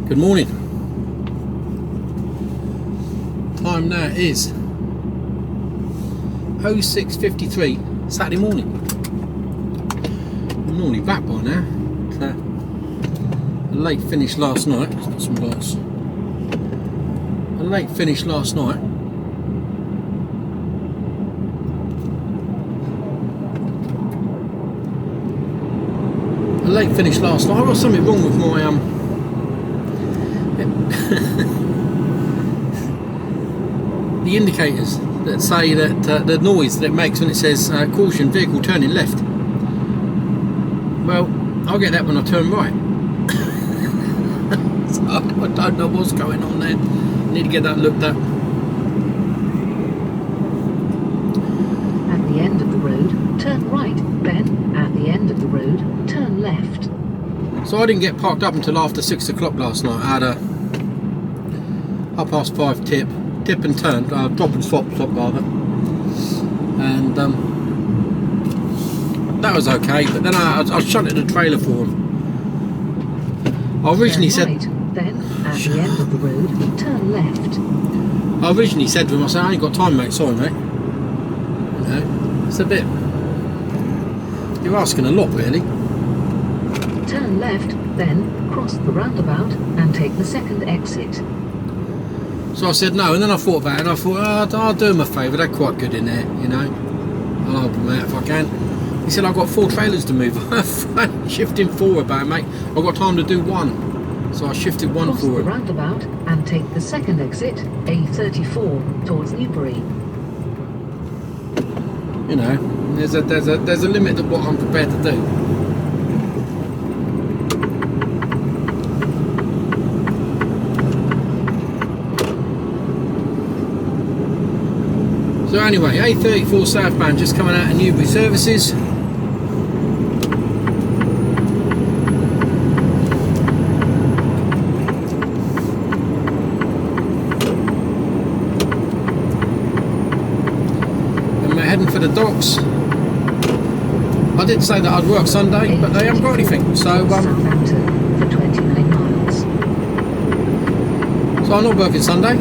Good morning. Time now is 06:53 Saturday morning. I'm normally back by now. A late finish last night. Let's put some lights. A late finish last night. I got something wrong with my the indicators that say that the noise that it makes when it says caution, vehicle turning left. Well, I'll get that when I turn right. So I don't know what's going on there. Need to get that looked at. At the end of the road, turn right. Then, at the end of the road, turn left. So I didn't get parked up until after 6 o'clock last night. I had a 5:30 tip and turn, drop and swap rather, and that was okay. But then I shunted the trailer for him. I originally said, then at the end of the road, turn left. I originally said to him, I said, I ain't got time, mate. Sorry, mate. You know, it's a bit. You're asking a lot, really. Turn left, then cross the roundabout and take the second exit. So I said no, and then I thought about it, and I thought, I'll do him a favour, they're quite good in there, you know. I'll help him out if I can. He said, I've got 4 trailers to move. Shifting forward, mate. I've got time to do one. So I shifted one Cross forward. the roundabout and take the second exit, A34, towards Newbury. You know, there's a limit to what I'm prepared to do. So anyway, A34 southbound just coming out of Newbury services. And we're heading for the docks. I did say that I'd work Sunday, but they haven't got anything. So Southampton for 29 miles. So I'm not working Sunday.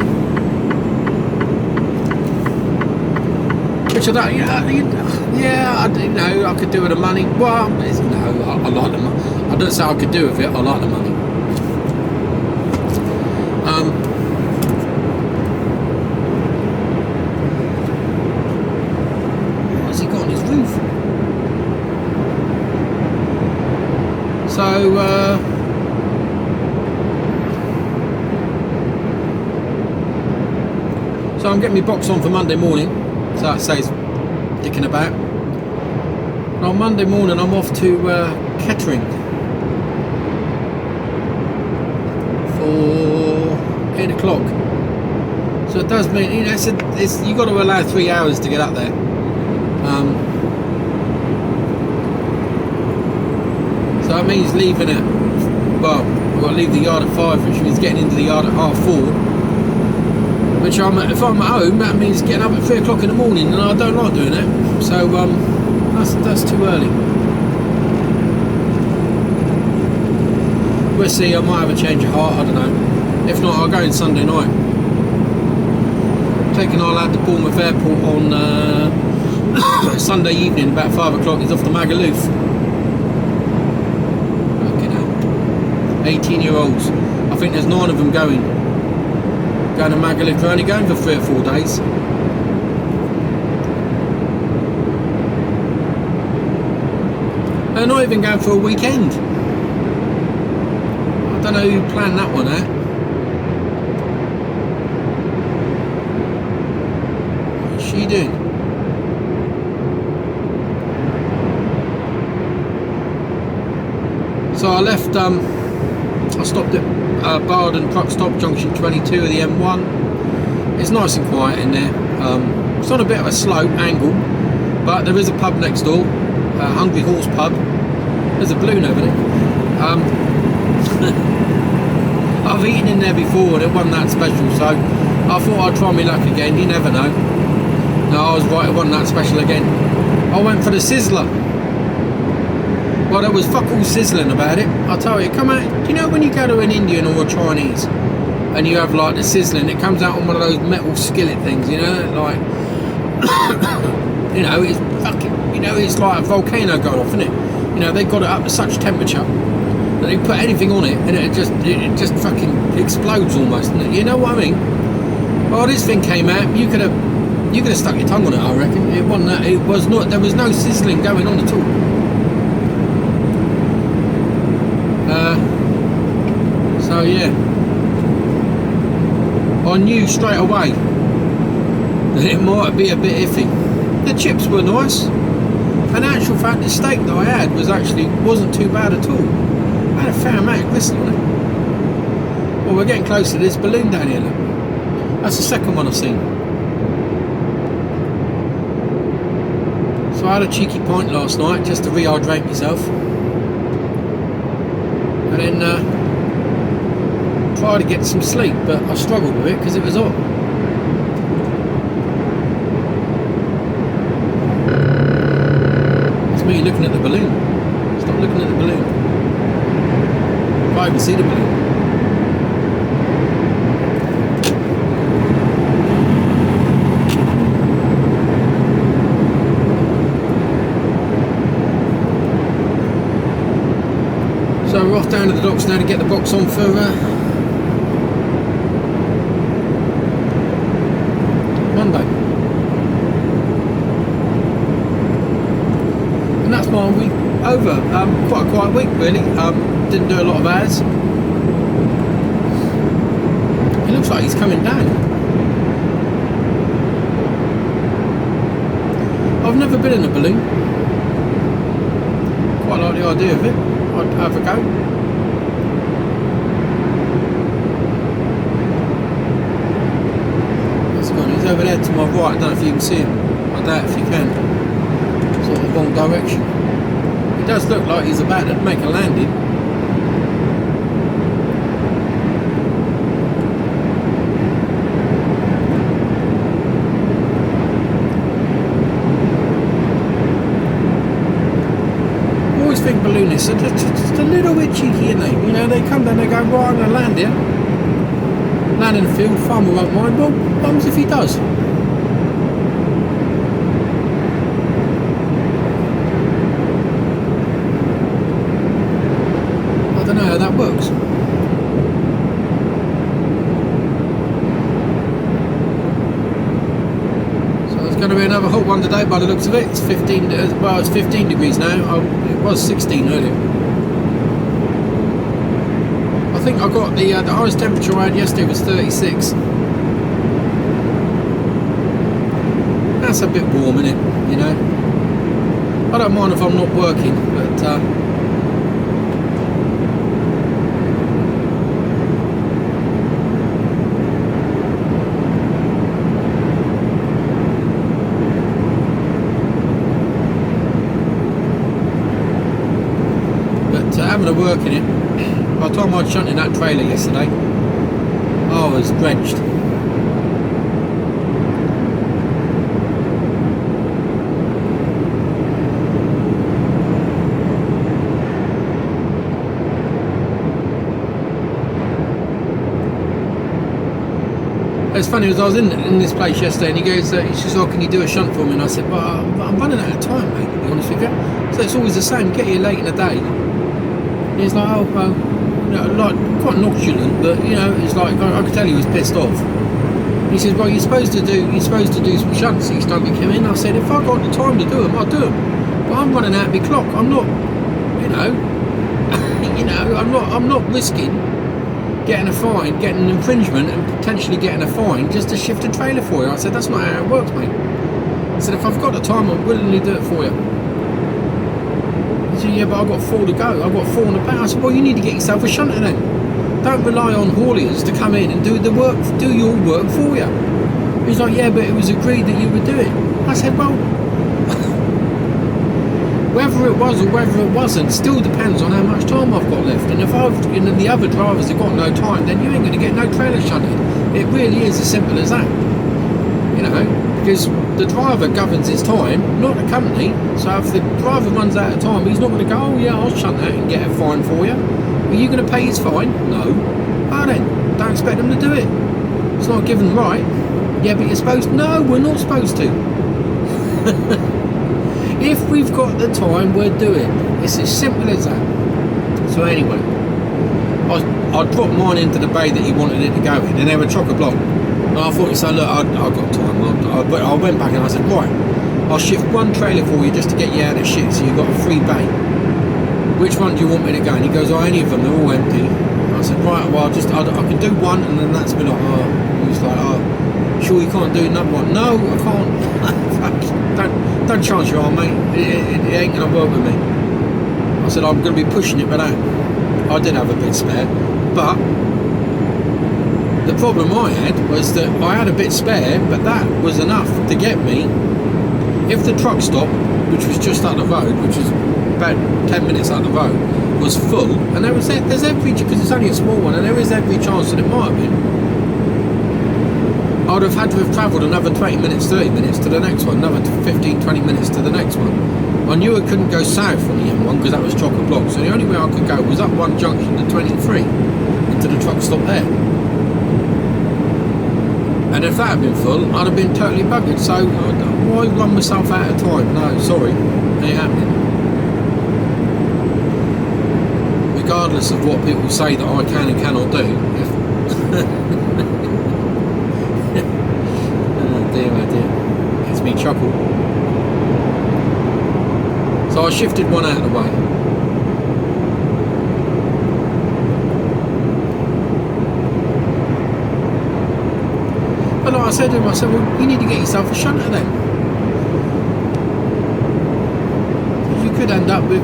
Which I don't, I do know I could do with the money. Well, no, I like the money. I don't say I could do with it. I like the money. What's he got on his roof? So I'm getting my box on for Monday morning. So it says dicking about. And on Monday morning I'm off to Kettering for 8 o'clock. So it does mean, you know, you've got to allow 3 hours to get up there. So that means leaving at, well, I've got to leave the yard at 5, which means getting into the yard at 4:30. Which if I'm at home, that means getting up at 3 o'clock in the morning, and I don't like doing that. So that's too early. We'll see. I might have a change of heart. I don't know. If not, I'll go in Sunday night. Taking our lad to Bournemouth Airport on Sunday evening, about 5 o'clock. He's off to Magaluf. Okay, now 18-year-olds. I think there's 9 of them going to Magaluf. They're only going for 3 or 4 days. They're not even going for a weekend. I don't know who planned that one out. What's she doing? So I left, I stopped at Barden Truck Stop, junction 22 of the M1. It's nice and quiet in there. It's on a bit of a slope angle, but there is a pub next door, Hungry Horse Pub. There's a balloon over there. I've eaten in there before and it wasn't that special, so I thought I'd try my luck again. You never know. No, I was right, it wasn't that special again. I went for the Sizzler. Well, there was fuck all sizzling about it. I'll tell you, come out. Do you know when you go to an Indian or a Chinese and you have like the sizzling, it comes out on one of those metal skillet things, you know, like, you know, it's fucking, you know, it's like a volcano going off, isn't it? You know, they got it up to such temperature that they put anything on it and it just fucking explodes almost, isn't it? You know what I mean? Oh, this thing came out, you could have stuck your tongue on it, I reckon. It wasn't that, it was not, there was no sizzling going on at all. So yeah, I knew straight away that it might be a bit iffy. The chips were nice, and in actual fact the steak that I had wasn't too bad at all. I had a fair amount of gristle on it. Well, we're getting close to this balloon down here, look. That's the second one I've seen. So I had a cheeky pint last night just to rehydrate myself, and then tried to get some sleep, but I struggled with it because it was hot. It's me looking at the balloon. Stop looking at the balloon. Can't even see the balloon. So we're off down to the docks now to get the box on for Monday. And that's my week over. Quite a quiet week really. Didn't do a lot of hours. It looks like he's coming down. I've never been in a balloon. Quite like the idea of it. I'd have a go. He's over there to my right. I don't know if you can see him. I doubt if you can. Sort of the wrong direction. It does look like he's about to make a landing. I always think balloonists are just a little bit cheeky, aren't they? You know, they come down, they go, right, I'm going to land here. Land in the field, farmer won't mind. Well, bums if he does. I don't know how that works. So it's going to be another hot one today by the looks of it. It's 15. Well, it's 15 degrees now. It was 16 earlier. I think I got the highest temperature I had yesterday was 36. That's a bit warm, isn't it? You know, I don't mind if I'm not working, but having a work in it. By the time I shunted that trailer yesterday, I was drenched. It's funny, as I was in this place yesterday and he goes, he says, oh, can you do a shunt for me? And I said, well, I'm running out of time, mate, to be honest with you. So it's always the same, get here late in the day. And he's like, oh, well, you know, like, quite nonchalant, but, you know, it's like, I could tell he was pissed off. He says, well, you're supposed to do some shunts each time you come in. I said, if I got the time to do them, I'll do them. But I'm running out of my clock. I'm not, you know, I'm not risking getting a fine, getting an infringement and potentially getting a fine just to shift a trailer for you. I said, that's not how it works, mate. I said, if I've got the time, I'll willingly do it for you. He said, yeah, but I've got 4 to go. I've got 4 on the bow. I said, well, you need to get yourself a shunter then. Don't rely on hauliers to come in and do the work, do your work for you. He's like, yeah, but it was agreed that you would do it. I said, well, whether it was or whether it wasn't still depends on how much time I've got left. And if the other drivers have got no time, then you ain't going to get no trailer shunted. It really is as simple as that. You know, because the driver governs his time, not the company. So if the driver runs out of time, he's not going to go, oh yeah, I'll shunt that and get a fine for you. Are you going to pay his fine? No. Oh then, don't expect them to do it. It's not given right. Yeah, but you're supposed to. No, we're not supposed to. If we've got the time, we'll do it. It's as simple as that. So anyway, I dropped mine into the bay that he wanted it to go in, and they were chock-a-block. And I thought, so look, I've got time. I went back and I said, right, I'll shift one trailer for you just to get you out of shit, so you've got a free bay. Which one do you want me to go? And he goes, oh, any of them, they're all empty. I said, right, well, I can do one, and then that's been like, oh, he was like, oh, sure you can't do another one? No, I can't. Don't chance your arm, mate. It ain't going to work with me. I said, I'm going to be pushing it, but I did have a bit spare. But the problem I had was that I had a bit spare, but that was enough to get me. If the truck stop, which was just up the road, which was about 10 minutes up the road, was full, and there's every, because it's only a small one, and there is every chance that it might have been, I would have had to have travelled another 20 minutes, 30 minutes to the next one, another 15, 20 minutes to the next one. I knew I couldn't go south on the M1 because that was chock-a-block, so the only way I could go was up one junction to 23 into the truck stop there. And if that had been full, I'd have been totally buggered. So why run myself out of time? No, sorry, ain't happening. Regardless of what people say that I can and cannot do. Oh dear, it's me chuckle. So I shifted one out of the way. But like I said to him, I said, well, you need to get yourself a shunter then. You could end up with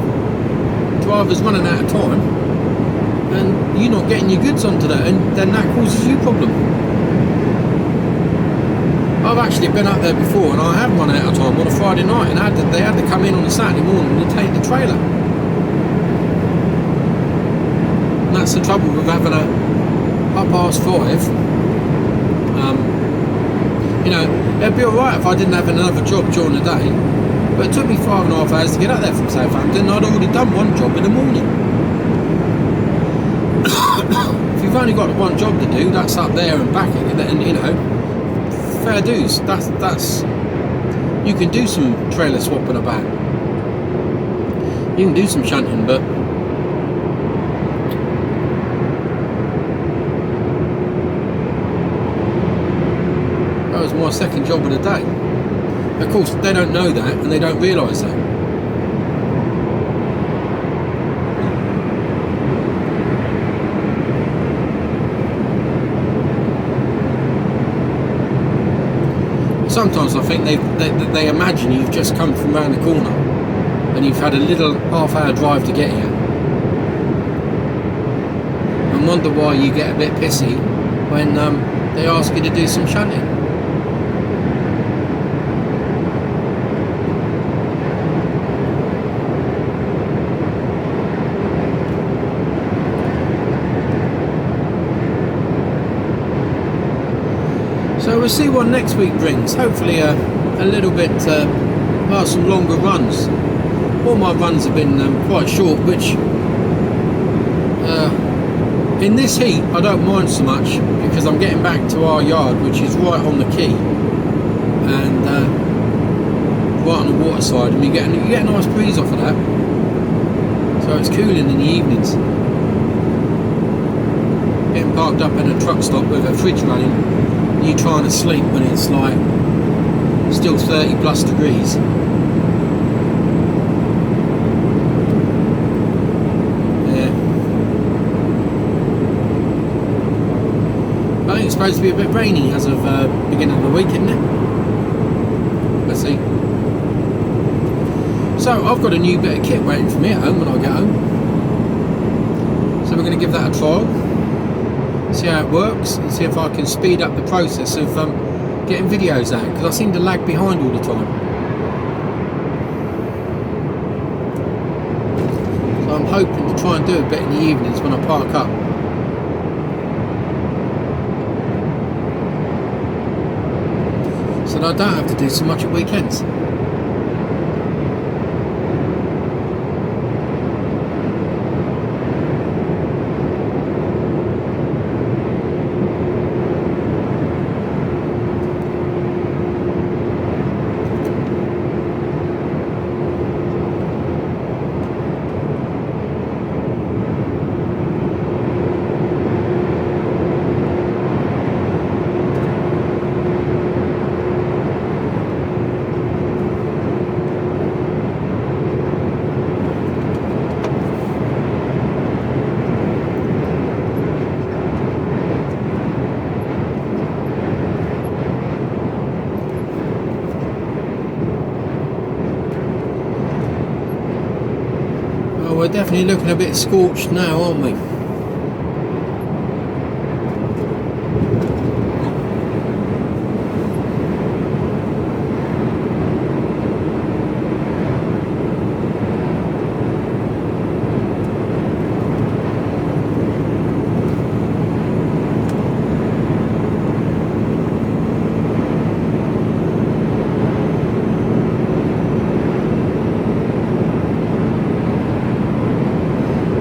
drivers running out of time and you not getting your goods onto that, and then that causes you problem. I've actually been up there before and I have run out of time on a Friday night, and they had to come in on a Saturday morning and take the trailer. And that's the trouble with having a 5:30. You know, it'd be alright if I didn't have another job during the day, but it took me 5.5 hours to get up there from Southampton. I'd already done one job in the morning. If you've only got one job to do, that's up there and back, and you know, fair dues. That's you can do some trailer swapping about. You can do some shunting, but that was my second job of the day. Of course, they don't know that, and they don't realise that. Sometimes I think they imagine you've just come from around the corner and you've had a little half-hour drive to get here, and wonder why you get a bit pissy when they ask you to do some shunting. So we'll see what next week brings. Hopefully a little bit, some longer runs. All my runs have been quite short, which in this heat I don't mind so much, because I'm getting back to our yard, which is right on the quay and right on the waterside, and you get a nice breeze off of that. So it's cooling in the evenings. Getting parked up in a truck stop with a fridge running, you trying to sleep when it's like still 30 plus degrees. Yeah. I think it's supposed to be a bit rainy as of beginning of the week, isn't it? Let's see. So I've got a new bit of kit waiting for me at home when I get home. So we're going to give that a trial. See how it works, and see if I can speed up the process of getting videos out, because I seem to lag behind all the time. So I'm hoping to try and do a bit in the evenings when I park up. So but I don't have to do so much at weekends. We're definitely looking a bit scorched now, aren't we?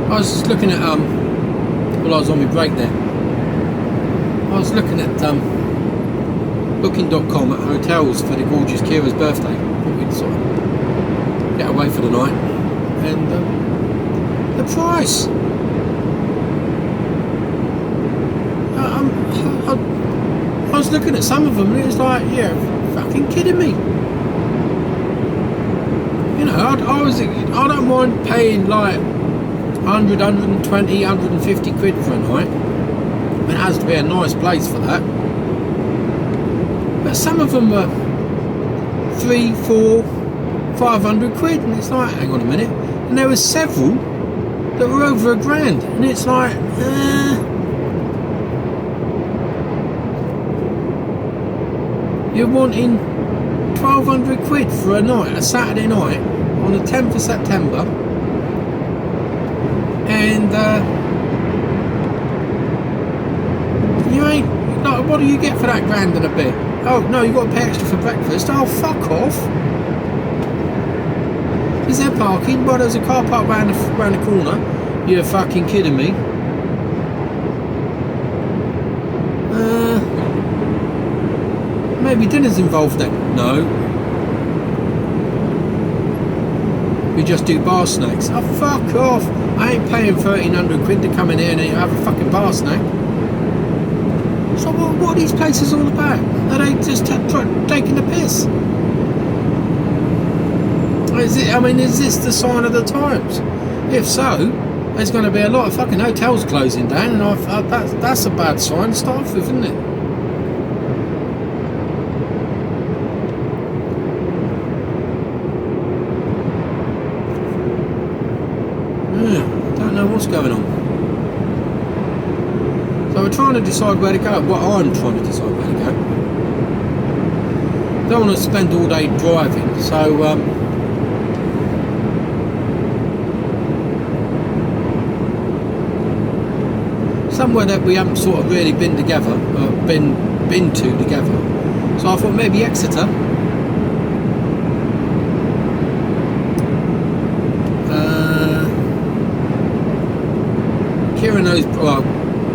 I was just looking at well, I was on my break there. I was looking at booking.com at hotels for the gorgeous Kira's birthday. We'd sort of get away for the night, and the price. I was looking at some of them, and it was like, yeah, fucking kidding me. You know, I don't mind paying like 100, 120, 150 quid for a night. It has to be a nice place for that. But some of them were 3, 4, 500 quid, and it's like, hang on a minute. And there were several that were over £1,000, and it's like, you're wanting 1,200 quid for a night, a Saturday night, on the 10th of September. And you ain't like, what do you get for that £1,000 and a bit? Oh no, you got to pay extra for breakfast. Oh, fuck off. Is there parking? Well, there's a car park round the corner. You're fucking kidding me. Maybe dinner's involved then. No, we just do bar snacks. Oh, fuck off. I ain't paying 1,300 quid to come in here and have a fucking bar snack. So what are these places all about? Are they just taking the piss? Is this the sign of the times? If so, there's going to be a lot of fucking hotels closing down, and that's a bad sign to start with, isn't it? What's going on? So we're trying to decide where to go. Well, I'm trying to decide where to go. Don't want to spend all day driving, so somewhere that we haven't sort of really been together, been to together. So I thought maybe Exeter.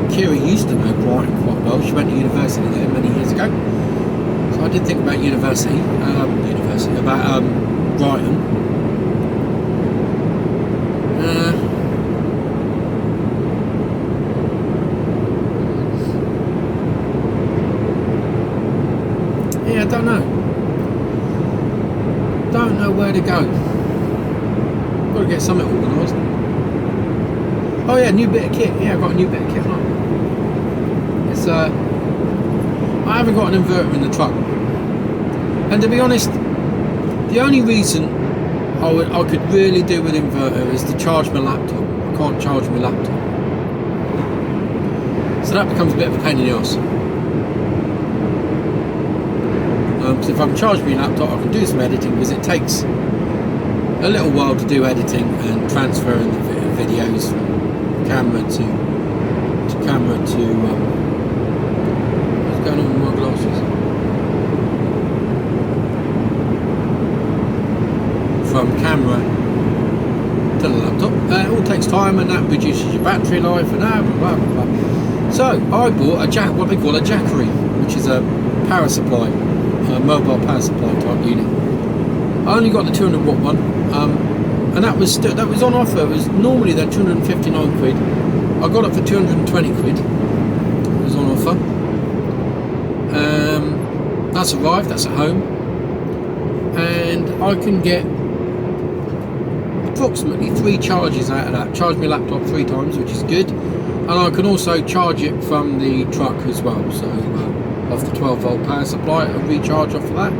Kira used to know Brighton quite well. She went to university there many years ago. So I did think about university about Brighton. Yeah, I don't know. Don't know where to go. Got to get something organised. Oh yeah, new bit of kit. Yeah, I've got a new bit of kit on. It's I haven't got an inverter in the truck, and to be honest, the only reason I could really do with inverter is to charge my laptop. I can't charge my laptop, so that becomes a bit of a pain in the arse. So if I can charge my laptop, I can do some editing, because it takes a little while to do editing and transferring the videos from camera to what's going on with my glasses? from camera to the laptop. It all takes time, and that reduces your battery life, and blah blah blah blah. So I bought what they call a Jackery, which is a power supply, a mobile power supply type unit. I only got the 200 watt one, and that was on offer. It was normally they're 259 quid. I got it for 220 quid. It was on offer. That's arrived. That's at home, and I can get approximately 3 charges out of that. Charge my laptop 3 times, which is good, and I can also charge it from the truck as well. So off the 12 volt power supply, I recharge off of that.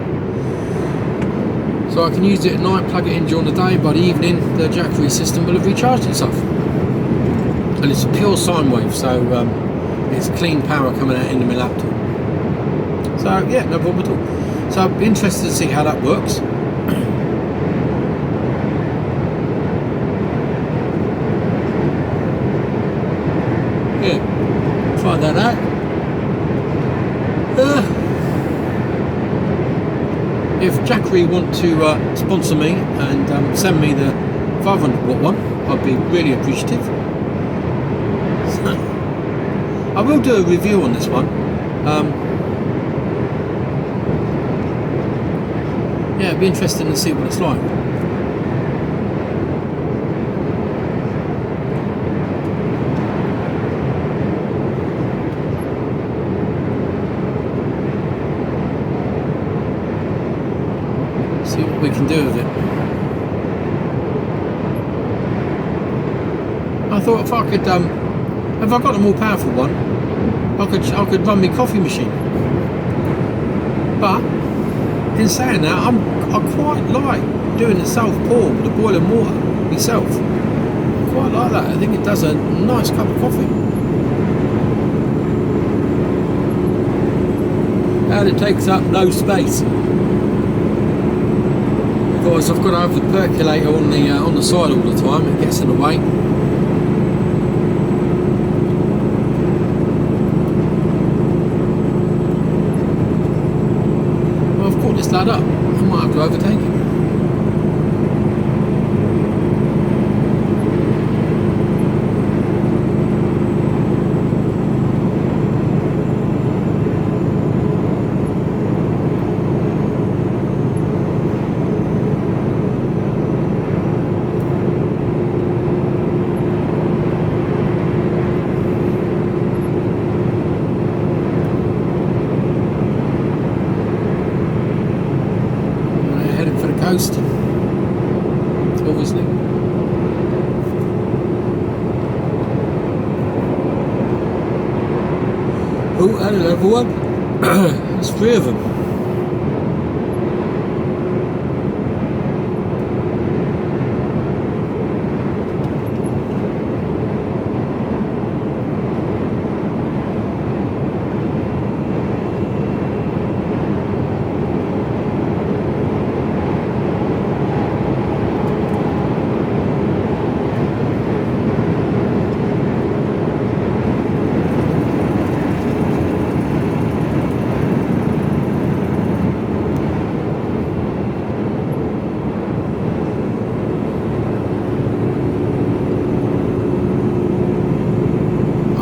So I can use it at night, plug it in during the day. By the evening, the Jackery system will have recharged itself, and it's a pure sine wave, so it's clean power coming out into my laptop. So yeah, no problem at all. So I'm interested to see how that works. Yeah, try that out. If Jackery want to sponsor me and send me the 500 watt one, I'd be really appreciative. So, I will do a review on this one. Yeah, it'd be interesting to see what it's like. See what we can do with it. I thought if I could, if I got a more powerful one, I could run my coffee machine. But in saying that, I quite like doing the self pour with the boiling water myself. I quite like that. I think it does a nice cup of coffee. And it takes up no space. Of course, I've got to have the percolator on the side all the time. It gets in the way. This lad up, I might have to overtake him. Coast, obviously. Oh, and another one. There's 3 of them.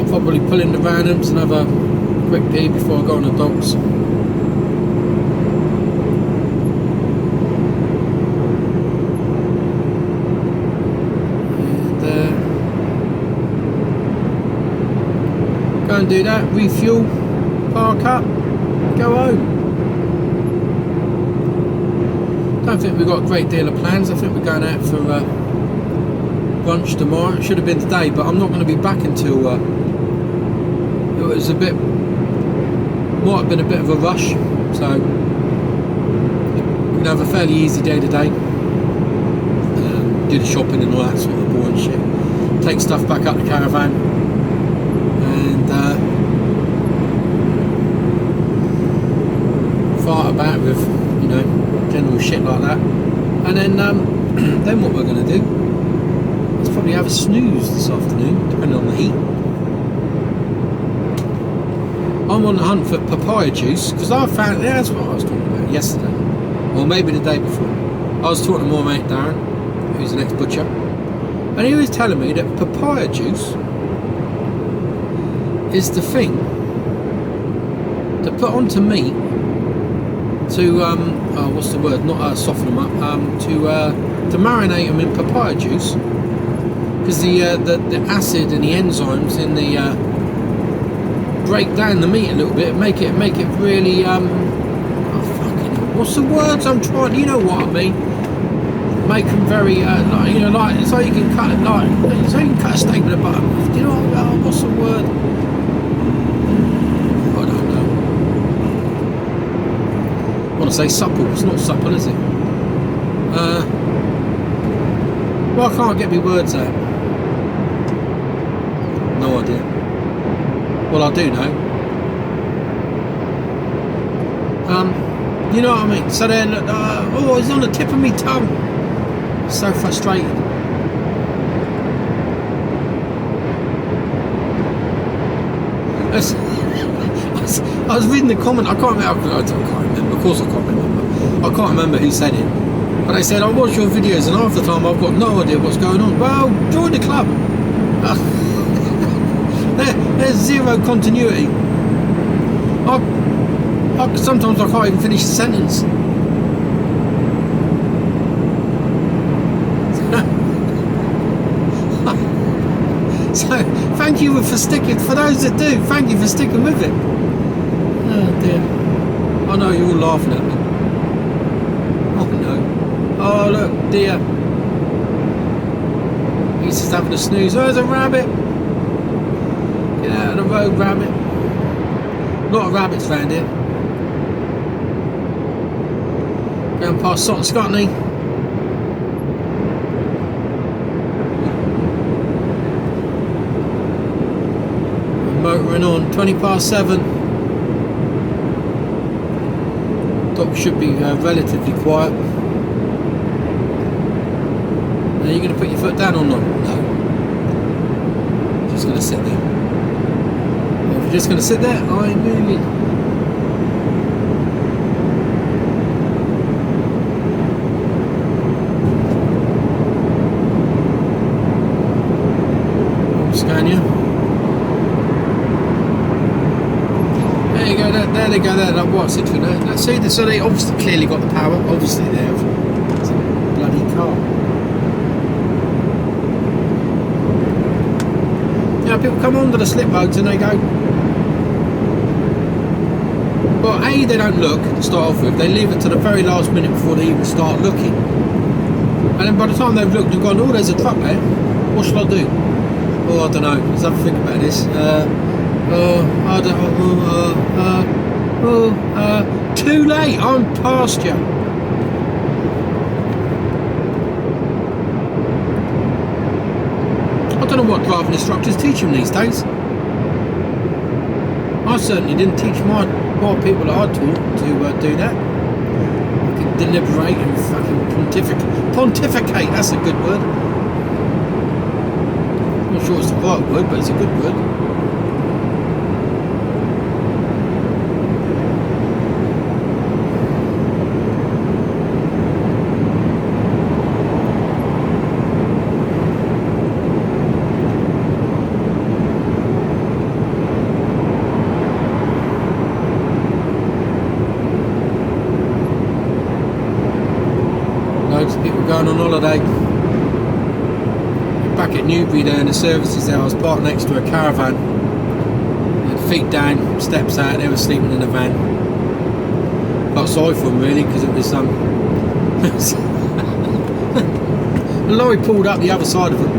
Probably pull in the randoms and have a quick pee before I go on the docks. And go and do that, refuel, park up, go home. Don't think we've got a great deal of plans. I think we're going out for brunch tomorrow. It should have been today, but I'm not going to be back until it was might have been a bit of a rush, so we're going to have a fairly easy day today. Do the shopping and all that sort of boring shit. Take stuff back up the caravan and fart about with, you know, general shit like that. And then then what we're going to do is probably have a snooze this afternoon, depending on the heat. I'm on the hunt for papaya juice because I found, yeah, that's what I was talking about yesterday, or maybe the day before. I was talking to my mate Darren, who's an ex-butcher, and he was telling me that papaya juice is the thing to put onto meat to what's the word? Not soften them up. To marinate them in papaya juice, because the acid and the enzymes in the break down the meat a little bit, make it really what's the words I'm trying? You know what I mean? Make them very like, you know, like so you can cut it like so you can cut a steak with a butter. Do you know what's the word? I don't know. I want to say supple. It's not supple, is it? Well, I can't get my words out. No idea. Well, I do know. You know what I mean? So then, oh, it's on the tip of my tongue. So frustrated. I was reading the comment. I can't remember. Of course, I can't remember. I can't remember who said it. But they said, I watch your videos and half the time I've got no idea what's going on. Well, join the club. There's zero continuity. Sometimes I can't even finish a sentence. So, thank you for sticking, for those that do, thank you for sticking with it. Oh dear. I know you're all laughing at me. Oh no. Oh look, dear. He's just having a snooze. Oh, there's a rabbit. Get out of the road, rabbit. A lot of rabbits around here. Going past Sutton Scotney. Motoring on, 7:20. Dock should be relatively quiet. Are you going to put your foot down or not? No. Just going to sit there. Well, if you're just going to sit there, I'm moving. Scania. There you go. There they go. There. Like what's it for there? Let's see. So they obviously clearly got the power. Obviously they have. It's a bloody car. Yeah, people come onto the slip roads and they go. Well, A, they don't look to start off with. They leave it to the very last minute before they even start looking. And then by the time they've looked and gone, oh, there's a truck there. What should I do? Oh, I don't know. Let's have a think about this. I don't know. Too late. I'm past you. I don't know what driving instructors teach them these days. I certainly didn't teach my people that I taught to do that. Fucking deliberate and fucking pontificate. That's a good word. I'm not sure it's the right word, but it's a good word. People going on holiday. Back at Newbury there in the services there, I was parked next to a caravan. Had feet down, steps out, they were sleeping in a van. Felt sorry for them really, because it was the lorry pulled up the other side of them.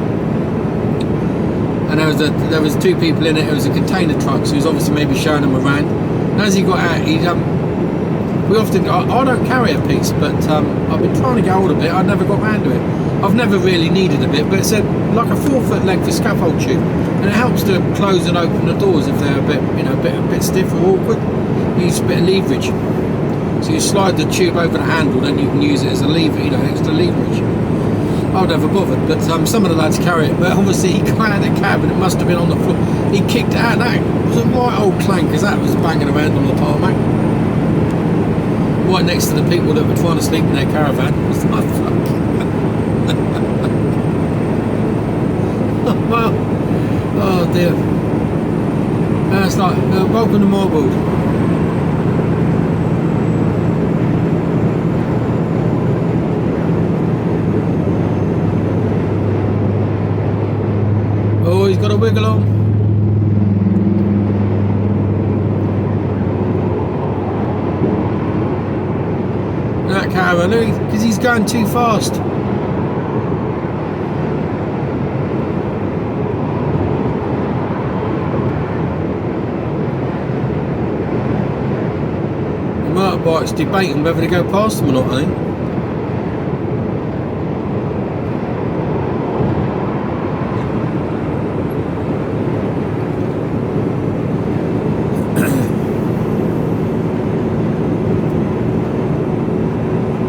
And there was two people in it. It was a container truck, so he was obviously maybe showing them around. And as he got out, I don't carry a piece, but I've been trying to get hold of it. I never got round to it. I've never really needed a bit, but it's like a 4-foot length of scaffold tube, and it helps to close and open the doors if they're a bit stiff or awkward. You use a bit of leverage. So you slide the tube over the handle, then you can use it as a lever, extra leverage. I'd never bothered, but some of the lads carry it. But obviously he got out of the cab and it must have been on the floor. He kicked it out. That was a right old clank, because that was banging around on the tarmac. right next to the people that were trying to sleep in their caravan. It's like, fuck. Well, oh dear. It's like, welcome to my world. Oh, he's got a wiggle on. That caravan, because he's going too fast. The motorbike's debating whether to go past him or not, I think.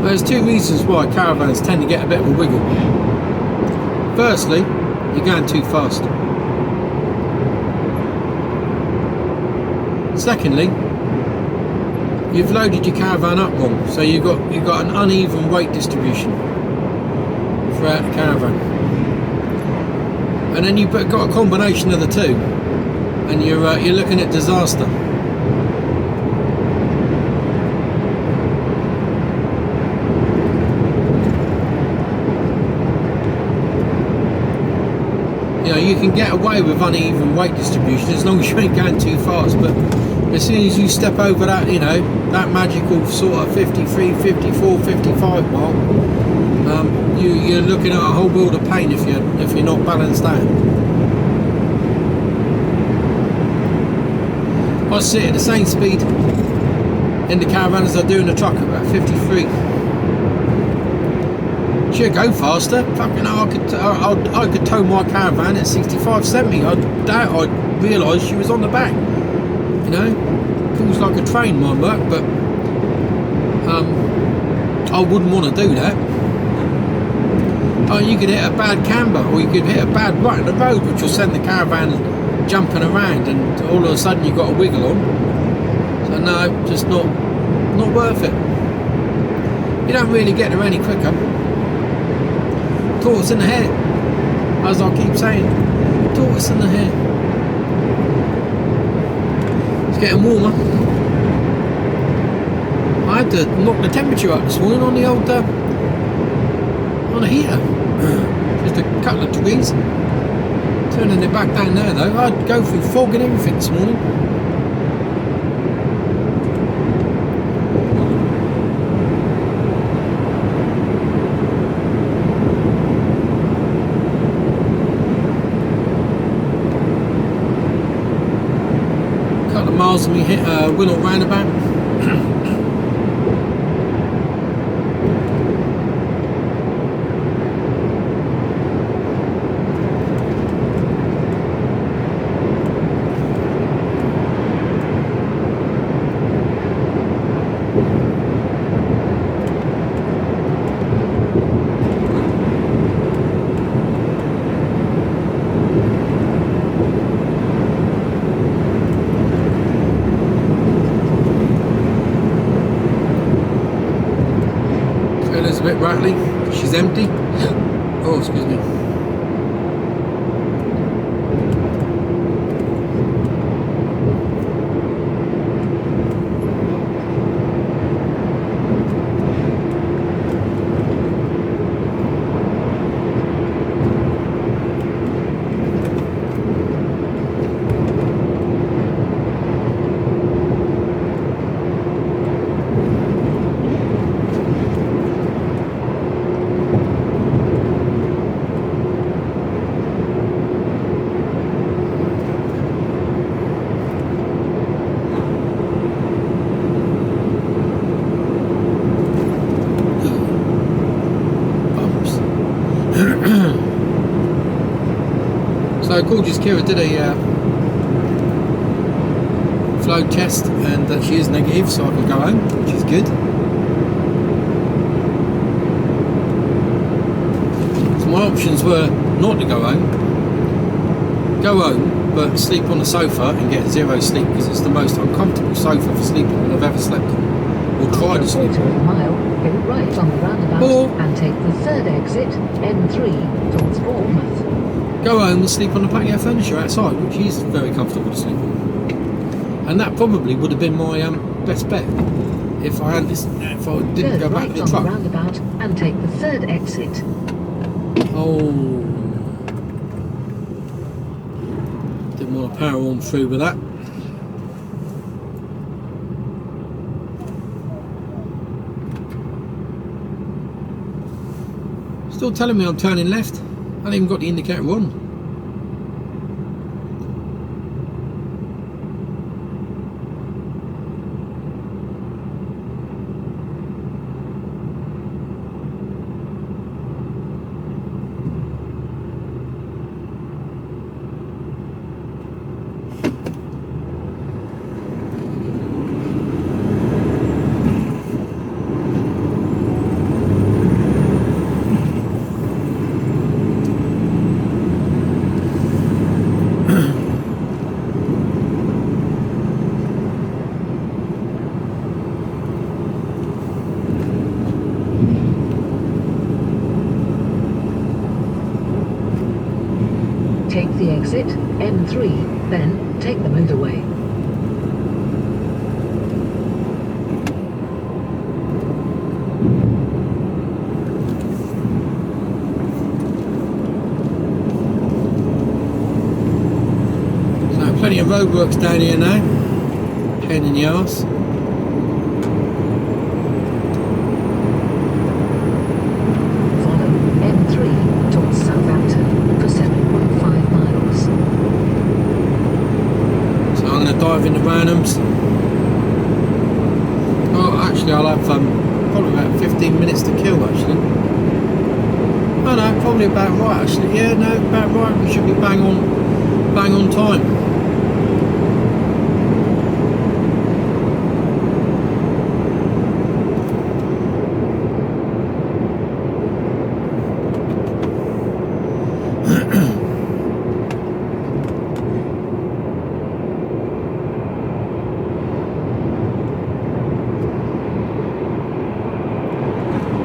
There's two reasons why caravans tend to get a bit of a wiggle. Firstly, you're going too fast. Secondly, you've loaded your caravan up wrong, so you've got an uneven weight distribution throughout the caravan, and then you've got a combination of the two, and you're looking at disaster. You know, you can get away with uneven weight distribution as long as you ain't going too fast, but as soon as you step over that, you know, that magical sort of 53, 54, 55 mark, you're looking at a whole world of pain if you're not balanced out. I sit at the same speed in the caravan as I do in the truck, about 53. Should go faster. Fucking hell, I could tow my caravan at 65, 70. I doubt I'd realise she was on the back. You know, feels like a train, my work, but I wouldn't want to do that. Oh, you could hit a bad camber, or you could hit a bad rut in the road, which will send the caravan jumping around, and all of a sudden you've got a wiggle on. So no, just not worth it. You don't really get there any quicker. Tortoise in the hair, as I keep saying. Tortoise in the hair. It's getting warmer. I had to knock the temperature up this morning on the old on a heater. Just a couple of degrees. Turning it back down there though. I'd go through fog and everything this morning. Miles and we hit Winnell roundabout. A bit rattly. She's empty. Oh, excuse me. So Gorgeous Kira did a flow test, and she is negative, so I can go home, which is good. So my options were not to go home, but sleep on the sofa and get zero sleep, because it's the most uncomfortable sofa for sleeping that I've ever slept on. Or try After to a sleep quarter on of a mile, go right on the roundabout Or- and take the third exit, N3, towards Bournemouth. Go home and sleep on the patio furniture outside, which is very comfortable to sleep on. And that probably would have been my best bet if I hadn't, if I didn't go Go back right to the on the truck. roundabout and take the third exit. Oh, didn't want to power on through with that. Still telling me I'm turning left. I haven't even got the indicator on. Take the exit, N3, then take the motorway. So plenty of roadworks down here now. Pain in the arse. Follow N3 towards Southampton for 7.5 miles. So I'm going to dive into randoms. Oh, actually, I'll have probably about 15 minutes to kill. Actually, oh no, probably about right. Actually, yeah, no, about right. We should be bang on time.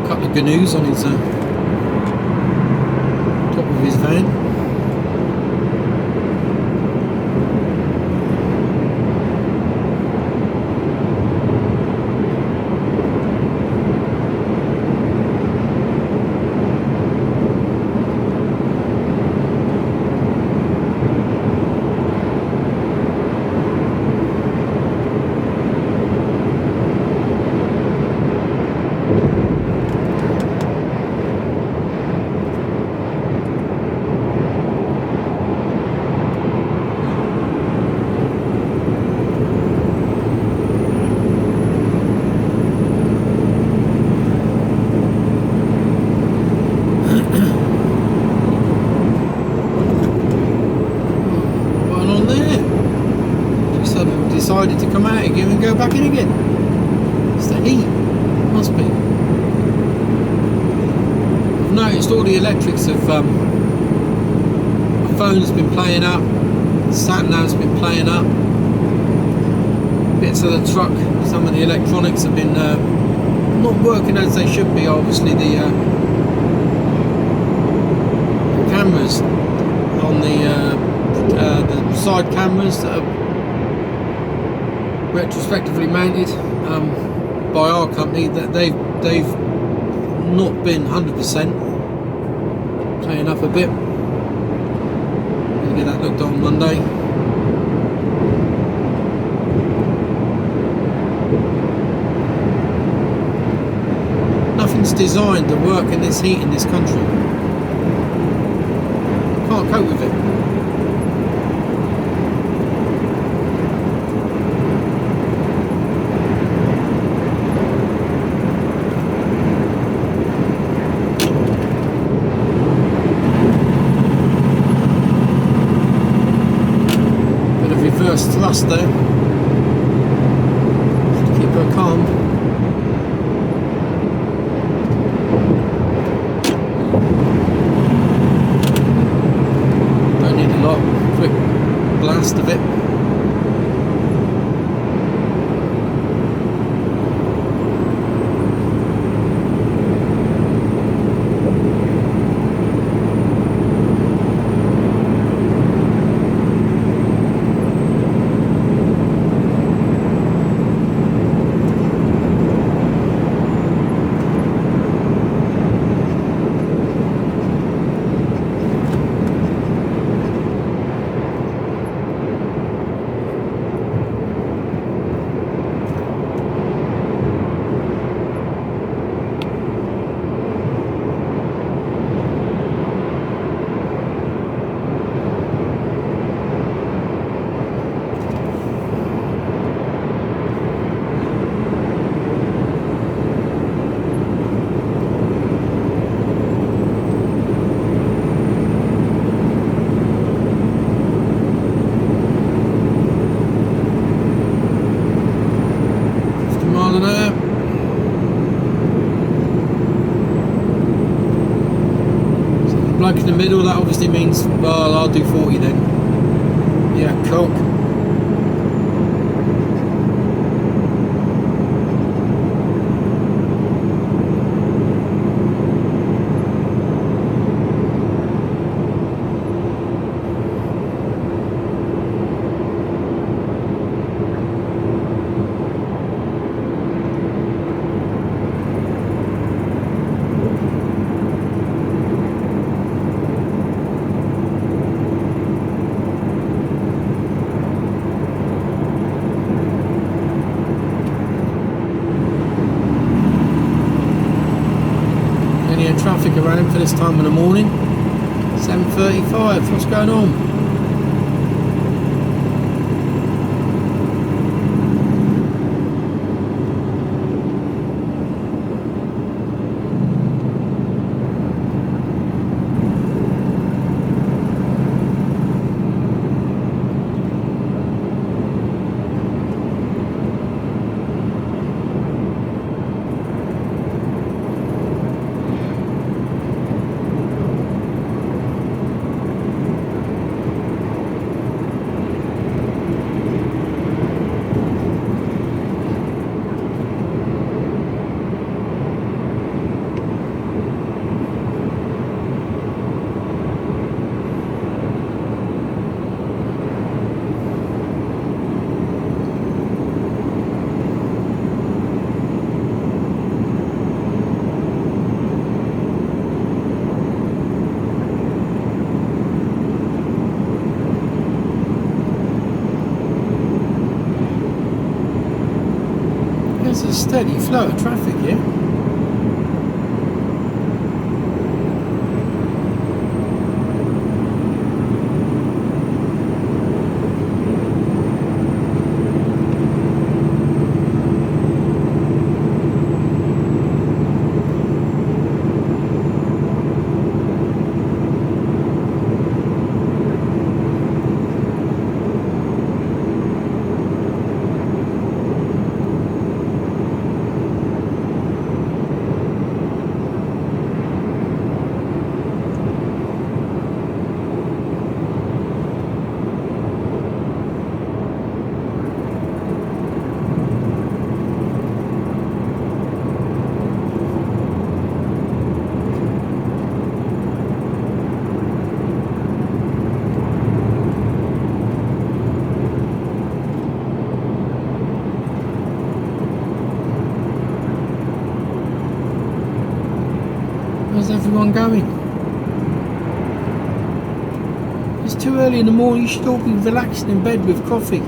Couple of gnu's on his top of his van. Decided to come out again and go back in again. It's the heat, must be. I've noticed all the electrics of my phone's been playing up, sat nav's been playing up, bits of the truck, some of the electronics have been not working as they should be. Obviously the cameras on the side cameras that are retrospectively mounted by our company, that they've not been 100%, playing up a bit. Gonna get that looked on Monday. Nothing's designed to work in this heat in this country. Can't cope with it. Thrust there to keep her calm. Don't need a lot, quick blast of it. bloke in the middle, that obviously means, well, I'll do 40 then. Yeah, cock. Traffic around for this time of the morning. 7:35. What's going on? There's a steady flow of traffic here. Where's everyone going? It's too early in the morning, you should all be relaxing in bed with coffee.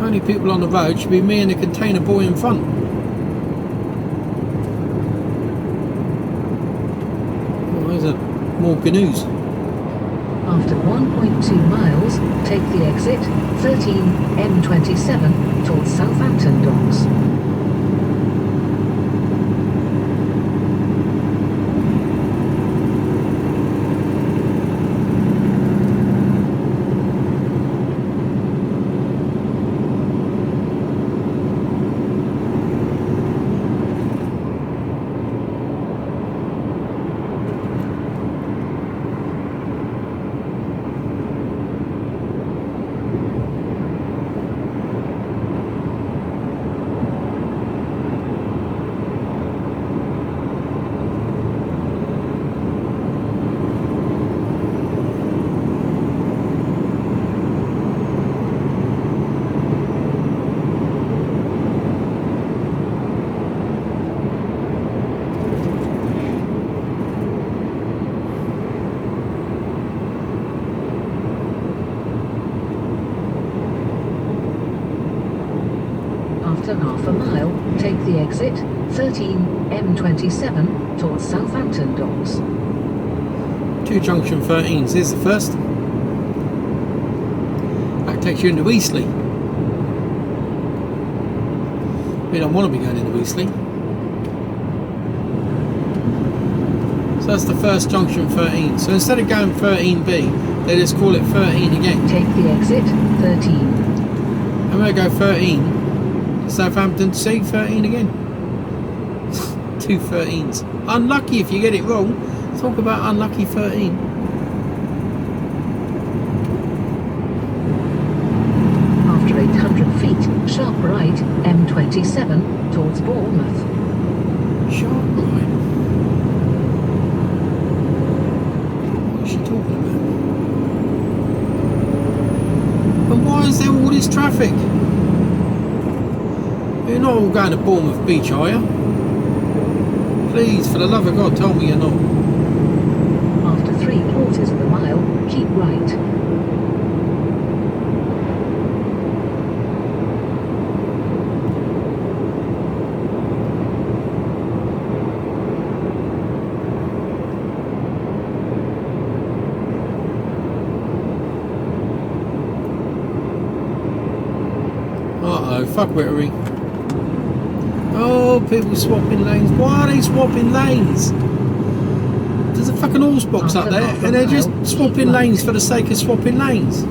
Only people on the road should be me and the container boy in front. Oh, there's more canoes. After 1.2 miles, take the exit 13M27 towards Southampton Docks. After half a mile, take the exit 13M27 towards Southampton Docks. 2 junction 13s, here's the first. That takes you into Eastleigh. We don't want to be going into Eastleigh. So that's the first junction 13. So instead of going 13B, they just call it 13 again. Take the exit 13. I'm going to go 13. Southampton to see 13 again. 2 13s. Unlucky if you get it wrong. Talk about unlucky 13. After 800 feet, sharp right, M27 towards Bournemouth. Sharp right. What's she talking about? And why is there all this traffic? You're not all going to Bournemouth Beach, are you? Please, for the love of God, tell me you're not. After 3/4 of a mile, keep right. Uh-oh, fuck Wittery. Oh, people swapping lanes. Why are they swapping lanes? There's a fucking horse box up there and they're just swapping lanes for the sake of swapping lanes.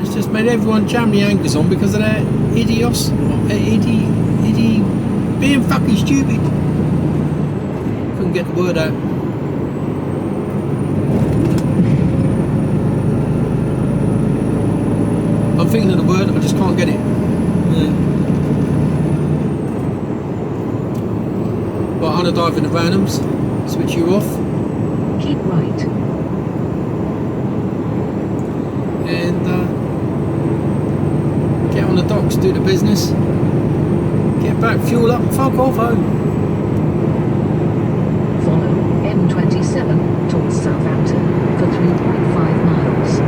It's just made everyone jam the anchors on because of their idiots. Being fucking stupid. Couldn't get the word out. I'm thinking of the word, I just can't get it. Yeah. Right, I'm gonna dive into randoms, switch you off, Keep right. and get on the docks, do the business, get back, fuel up, and fuck off home. Follow M27 towards Southampton for 3.5 miles.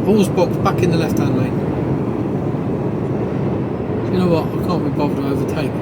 Horse box back in the left hand lane. You know what, I can't be bothered to overtake.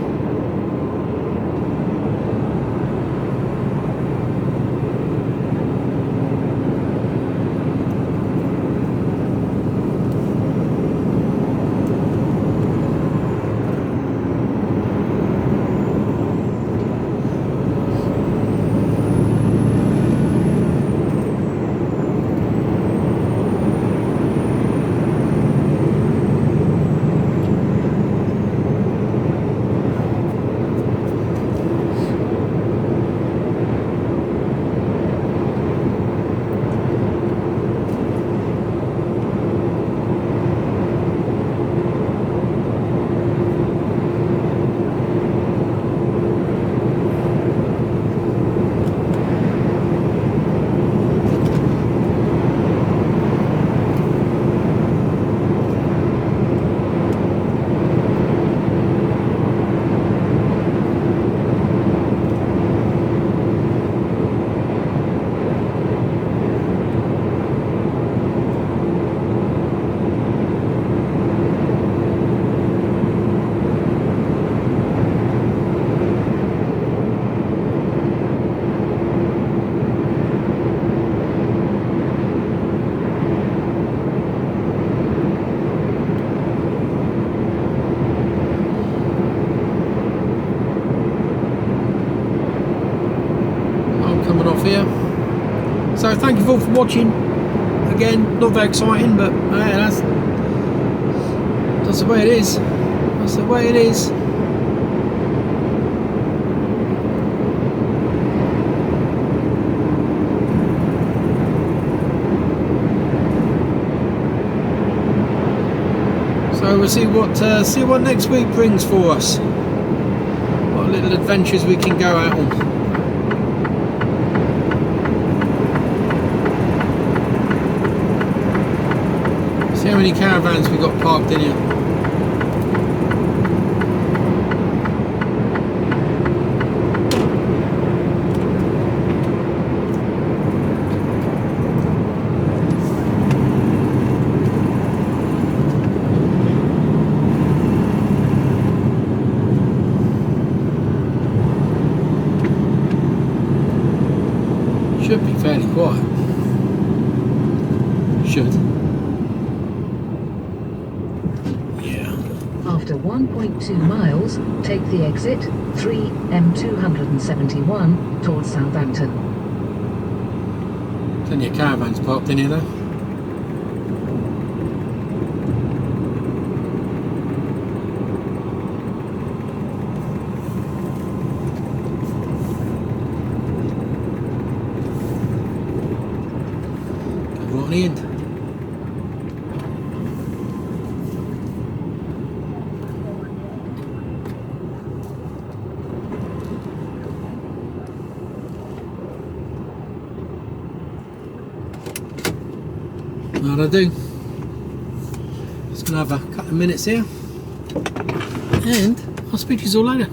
Here. So thank you all for watching. Again, not very exciting, but that's the way it is. That's the way it is. So we'll see what next week brings for us. What little adventures we can go out on. See how many caravans we've got parked in here. Should be fairly quiet. Should. Yeah. After 1.2 miles, take the exit 3M271 towards Southampton. Plenty of caravans parked in here though. Right on the end. What I do? Just gonna have a couple of minutes here, and I'll speak to you all later.